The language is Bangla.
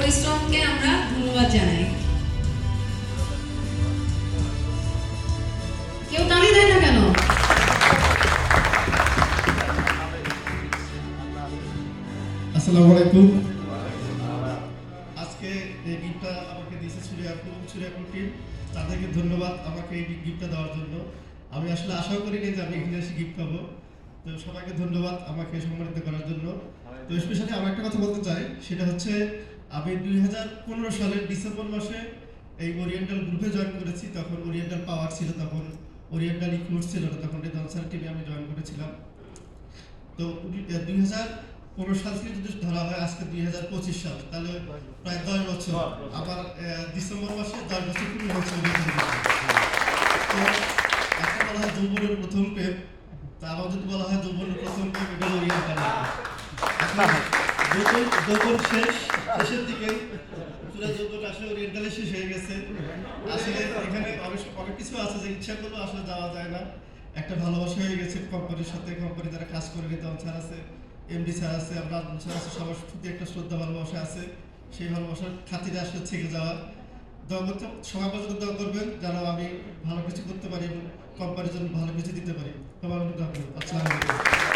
পরিশ্রমকে আমরা ধন্যবাদ জানাই। কেউ তালি দেয় না কেন? আসসালামু আলাইকুম। আজকে এই গিফটটা আমাকে দিয়েছে সুরিয়াপুর টিম, তাদেরকে ধন্যবাদ আমাকে এই গিফটটা দেওয়ার জন্য। আমি আসলে আশাও করিনি যে আমি এখানে এসে গিফট পাবো। তো সবাইকে ধন্যবাদ আমাকে সম্মানিত করার জন্য। তো স্পেশালি আমার একটা কথা বলতে চাই, সেটা হচ্ছে আমি 2015 সালের ডিসেম্বর মাসে এই ওরিয়েন্টাল গ্রুপে জয়েন করেছি। তখন ওরিয়েন্টাল পাওয়ার ছিল, তখন ওরিয়েন্টাল ইনক্লুড ছিল না, তখন রেজাল্ট টিমে আমি জয়েন করেছিলাম। তো 2015 সাল থেকে যদি ধরা হয় আজকে 2025 সাল, তাহলে প্রায় 10 বছর। আবার ডিসেম্বর মাসে 10 বছর পূর্ণ হচ্ছে। তো একটা বলা হয় যৌবনের প্রথম প্রেম, তা আবার যদি বলা হয় যৌবনের প্রথম প্রেম, এটা ওরিয়েন্টাল। যৌবন শেষের দিকে, পুরো যৌবন আসলে ওরিয়েন্টালে শেষ হয়ে গেছে। আসলে এখানে অনেক কিছু আছে যে ইচ্ছা করলেও আসলে যাওয়া যায় না। একটা ভালোবাসা হয়ে গেছে কোম্পানির সাথে, কোম্পানি যারা কাজ করে, রিতম স্যার আছে, এমডি স্যার আছে, আমরা স্যার আছে, সবার প্রতি একটা শ্রদ্ধা ভালোবাসা আছে। সেই ভালোবাসার খাতিরে আসলে থেকে যাওয়া। দোয়া করতে সবার পর্যন্ত দোয়া করবেন যেন আমি ভালো কিছু করতে পারি এবং কোম্পানির জন্য ভালো কিছু দিতে পারি। সবার দোয়া করবেন। আসসালামু আলাইকুম।